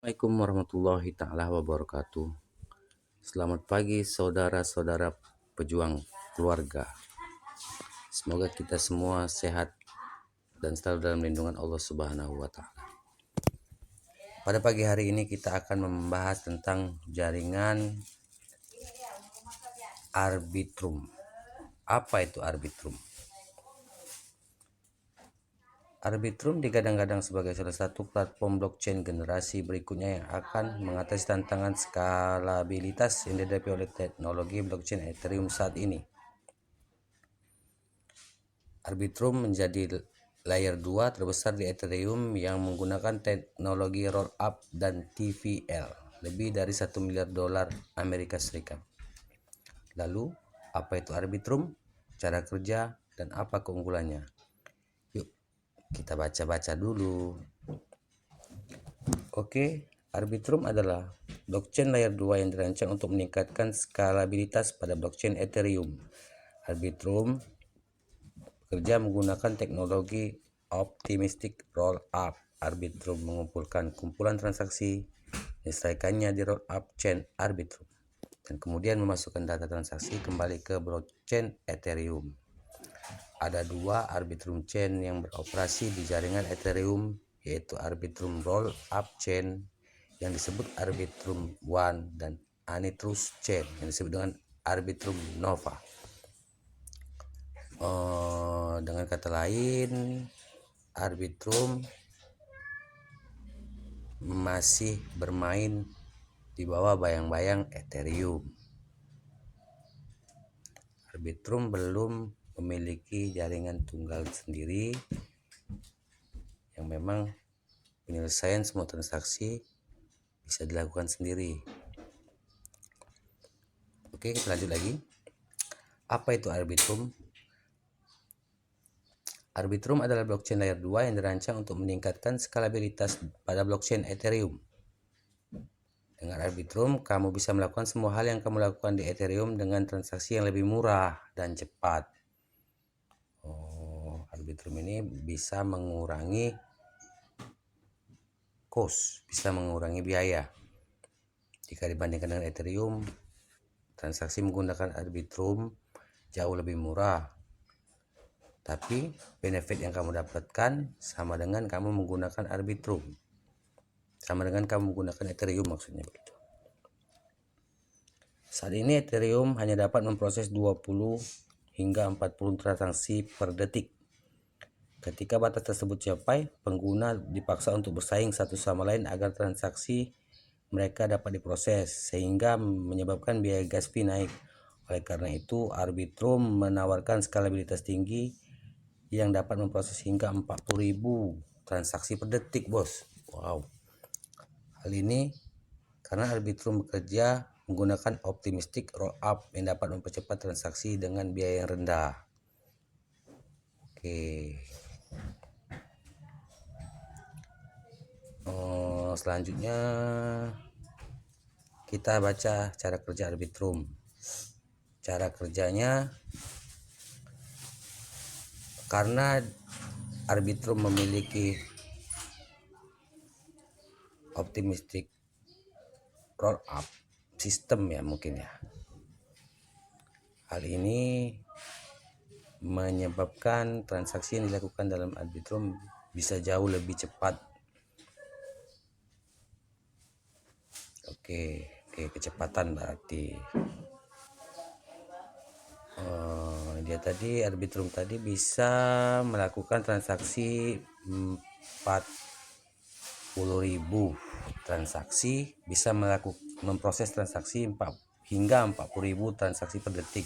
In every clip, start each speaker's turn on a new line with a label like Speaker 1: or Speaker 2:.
Speaker 1: Assalamualaikum warahmatullahi taala wabarakatuh. Selamat pagi saudara-saudara pejuang keluarga. Semoga kita semua sehat dan selalu dalam lindungan Allah Subhanahu wa taala. Pada pagi hari ini kita akan membahas tentang jaringan Arbitrum. Apa itu Arbitrum? Arbitrum digadang-gadang sebagai salah satu platform blockchain generasi berikutnya yang akan mengatasi tantangan skalabilitas yang dihadapi oleh teknologi blockchain Ethereum saat ini. Arbitrum menjadi layer 2 terbesar di Ethereum yang menggunakan teknologi rollup dan TVL, lebih dari $1 miliar Amerika Serikat. Lalu, apa itu Arbitrum, cara kerja, dan apa keunggulannya? Yuk, kita baca-baca dulu. Oke, Arbitrum adalah blockchain layer 2 yang dirancang untuk meningkatkan skalabilitas pada blockchain Ethereum. Arbitrum bekerja menggunakan teknologi optimistic rollup. Arbitrum mengumpulkan kumpulan transaksi, diselesaikannya di rollup chain Arbitrum, dan kemudian memasukkan data transaksi kembali ke blockchain Ethereum. Ada dua Arbitrum chain yang beroperasi di jaringan Ethereum, yaitu Arbitrum Rollup Chain yang disebut Arbitrum One dan Anitrust Chain yang disebut dengan Arbitrum Nova. Dengan kata lain, Arbitrum masih bermain di bawah bayang-bayang Ethereum. Arbitrum belum memiliki jaringan tunggal sendiri yang memang penyelesaian semua transaksi bisa dilakukan sendiri. Oke, kita lanjut lagi. Apa itu Arbitrum? Arbitrum adalah blockchain layer 2 yang dirancang untuk meningkatkan skalabilitas pada blockchain Ethereum. Dengan Arbitrum, kamu bisa melakukan semua hal yang kamu lakukan di Ethereum dengan transaksi yang lebih murah dan cepat. Arbitrum ini bisa mengurangi cost, bisa mengurangi biaya. Jika dibandingkan dengan Ethereum, transaksi menggunakan Arbitrum jauh lebih murah. Tapi benefit yang kamu dapatkan sama dengan kamu menggunakan Arbitrum. Sama dengan kamu menggunakan Ethereum, maksudnya begitu. Saat ini Ethereum hanya dapat memproses 20 hingga 40 transaksi per detik. Ketika batas tersebut capai, pengguna dipaksa untuk bersaing satu sama lain agar transaksi mereka dapat diproses, sehingga menyebabkan biaya gas fee naik. Oleh karena itu, Arbitrum menawarkan skalabilitas tinggi yang dapat memproses hingga 40.000 transaksi per detik, bos. Wow. Hal ini karena Arbitrum bekerja menggunakan optimistic rollup yang dapat mempercepat transaksi dengan biaya yang rendah. Oke. Selanjutnya kita baca cara kerja Arbitrum. Cara kerjanya, karena Arbitrum memiliki optimistic rollup sistem ya mungkin ya. Hal ini menyebabkan transaksi yang dilakukan dalam Arbitrum bisa jauh lebih cepat. Oke, kecepatan berarti. Dia tadi Arbitrum tadi bisa melakukan transaksi 40.000 transaksi, bisa memproses transaksi hingga 40.000 transaksi per detik.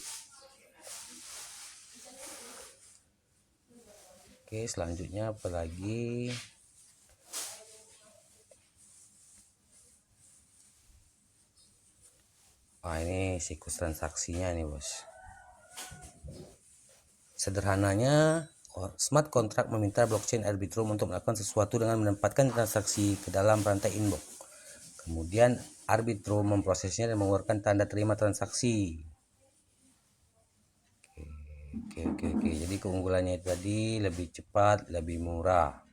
Speaker 1: Oke, selanjutnya apa lagi? Ini siklus transaksinya nih, bos. Sederhananya, smart contract meminta blockchain Arbitrum untuk melakukan sesuatu dengan menempatkan transaksi ke dalam rantai inbox. Kemudian Arbitrum memprosesnya dan mengeluarkan tanda terima transaksi. Oke. Jadi keunggulannya tadi lebih cepat, lebih murah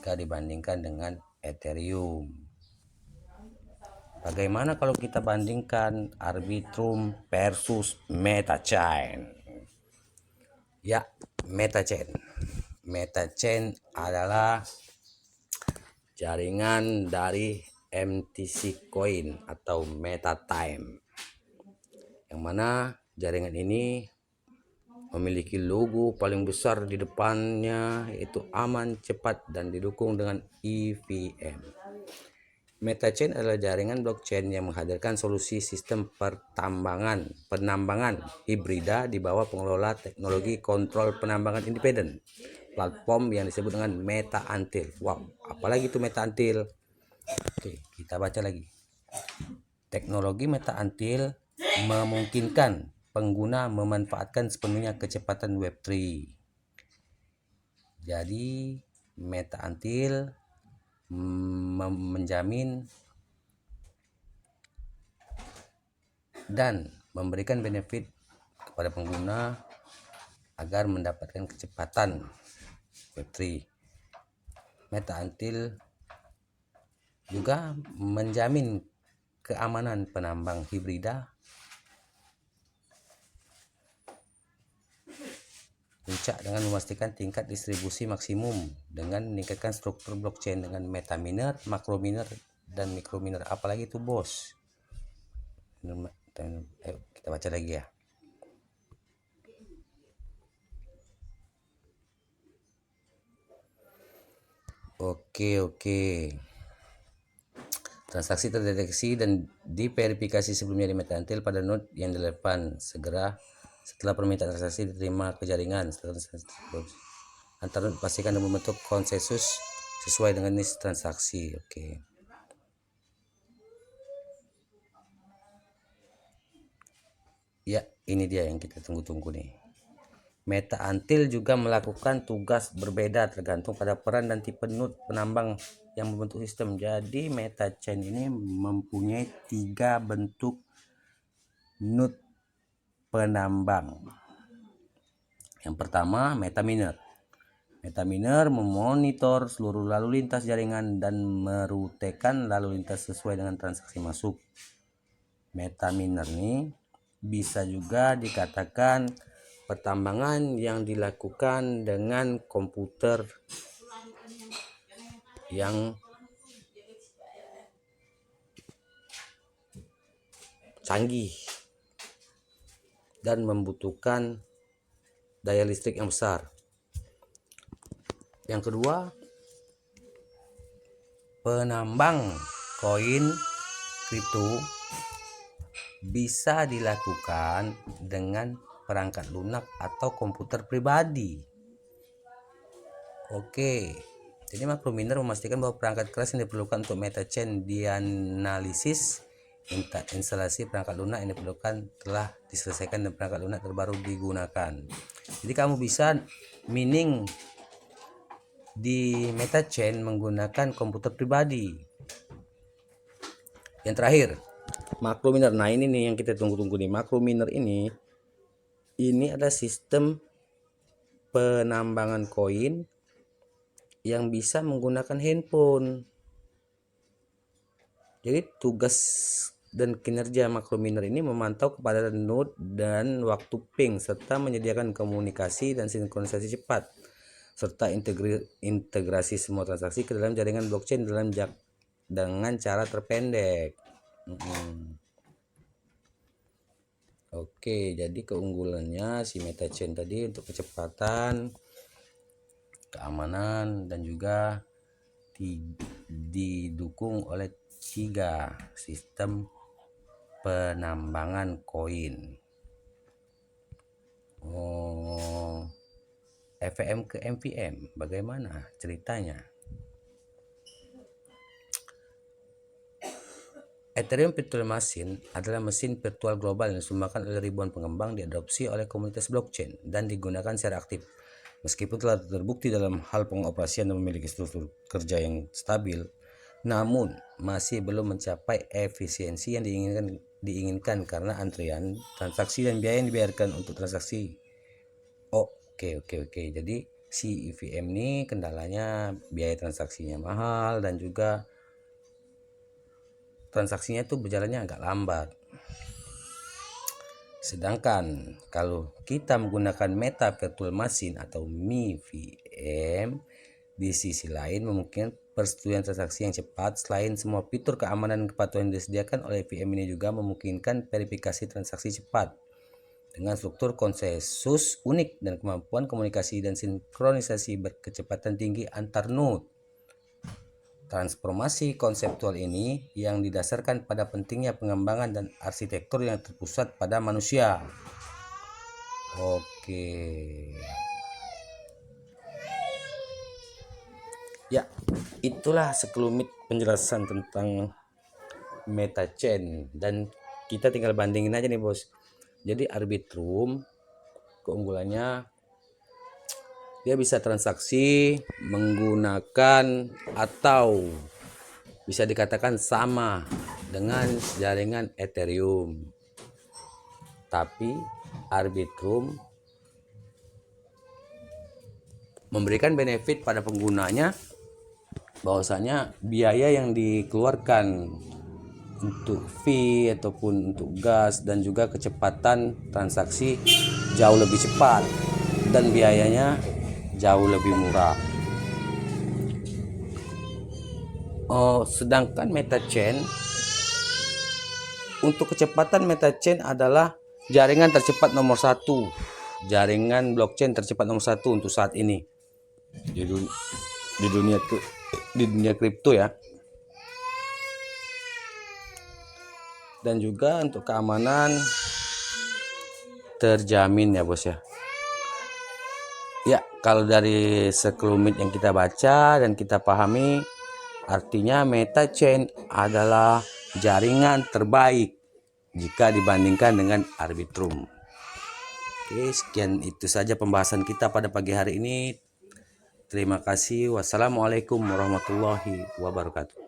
Speaker 1: jika dibandingkan dengan Ethereum. Bagaimana kalau kita bandingkan Arbitrum versus MetaChain? Ya, MetaChain. MetaChain adalah jaringan dari MTC Coin atau MetaTime, yang mana jaringan ini memiliki logo paling besar di depannya, yaitu aman, cepat, dan didukung dengan EVM. MetaChain adalah jaringan blockchain yang menghadirkan solusi sistem penambangan hibrida di bawah pengelola teknologi kontrol penambangan independen, platform yang disebut dengan MetaAntil. Wow, apalagi itu MetaAntil? Oke, kita baca lagi. Teknologi MetaAntil memungkinkan pengguna memanfaatkan sepenuhnya kecepatan Web3. Jadi MetaAntil menjamin dan memberikan benefit kepada pengguna agar mendapatkan kecepatan Web3. MetaAntil juga menjamin keamanan penambang hibrida, puncak dengan memastikan tingkat distribusi maksimum dengan meningkatkan struktur blockchain dengan metaminer, makrominer, dan mikrominer. Apalagi itu bos? Ayo kita baca lagi ya. Oke. Transaksi terdeteksi dan diverifikasi sebelumnya di MetaAntil pada node yang relevan segera setelah permintaan transaksi diterima ke jaringan. Antara node pastikan dan membentuk konsensus sesuai dengan jenis transaksi. Oke. Ya, ini dia yang kita tunggu-tunggu nih. MetaAntil juga melakukan tugas berbeda tergantung pada peran dan tipe node penambang yang membentuk sistem. Jadi MetaChain ini mempunyai 3 bentuk node penambang. Yang pertama, metaminer. Metaminer memonitor seluruh lalu lintas jaringan dan merutekan lalu lintas sesuai dengan transaksi masuk. Metaminer ini bisa juga dikatakan pertambangan yang dilakukan dengan komputer yang canggih dan membutuhkan daya listrik yang besar. Yang kedua, penambang koin kripto bisa dilakukan dengan perangkat lunak atau komputer pribadi. Oke, jadi makrominer memastikan bahwa perangkat keras yang diperlukan untuk MetaChain dianalisis, instalasi perangkat lunak yang diperlukan telah diselesaikan dan perangkat lunak terbaru digunakan. Jadi kamu bisa mining di MetaChain menggunakan komputer pribadi. Yang terakhir, makrominer. Nah, ini nih yang kita tunggu-tunggu nih. Makrominer ini adalah sistem penambangan koin yang bisa menggunakan handphone. Jadi tugas dan kinerja makrominer ini memantau kepadatan node dan waktu ping serta menyediakan komunikasi dan sinkronisasi cepat serta integrasi semua transaksi ke dalam jaringan blockchain dengan cara terpendek. Oke, jadi keunggulannya si MetaChain tadi untuk kecepatan, keamanan, dan juga didukung oleh 3 sistem penambangan koin. EVM ke MVM, bagaimana ceritanya? Ethereum Virtual Machine adalah mesin virtual global yang disumbangkan oleh ribuan pengembang, diadopsi oleh komunitas blockchain, dan digunakan secara aktif. Meskipun telah terbukti dalam hal pengoperasian dan memiliki struktur kerja yang stabil, namun masih belum mencapai efisiensi yang diinginkan karena antrian, transaksi, dan biaya yang dibayarkan untuk transaksi. Oke. Jadi si EVM ini kendalanya biaya transaksinya mahal dan juga transaksinya itu berjalannya agak lambat. Sedangkan kalau kita menggunakan Meta Virtual Machine atau MiVM, di sisi lain memungkinkan persetujuan transaksi yang cepat. Selain semua fitur keamanan dan kepatuhan yang disediakan oleh VM ini juga memungkinkan verifikasi transaksi cepat dengan struktur konsensus unik dan kemampuan komunikasi dan sinkronisasi berkecepatan tinggi antar node. Transformasi konseptual ini yang didasarkan pada pentingnya pengembangan dan arsitektur yang terpusat pada manusia. Oke. Ya, itulah sekelumit penjelasan tentang MetaChain, dan kita tinggal bandingin aja nih bos. Jadi Arbitrum keunggulannya dia bisa transaksi menggunakan atau bisa dikatakan sama dengan jaringan Ethereum. Tapi Arbitrum memberikan benefit pada penggunanya, bahwasanya biaya yang dikeluarkan untuk fee ataupun untuk gas dan juga kecepatan transaksi jauh lebih cepat dan biayanya jauh lebih murah. Sedangkan MetaChain, untuk kecepatan MetaChain adalah jaringan tercepat nomor 1, jaringan blockchain tercepat nomor 1 untuk saat ini di dunia kripto ya. Dan juga untuk keamanan terjamin ya bos ya. Ya, kalau dari sekelumit yang kita baca dan kita pahami, artinya MetaChain adalah jaringan terbaik jika dibandingkan dengan Arbitrum. Oke, sekian itu saja pembahasan kita pada pagi hari ini. Terima kasih. Wassalamualaikum warahmatullahi wabarakatuh.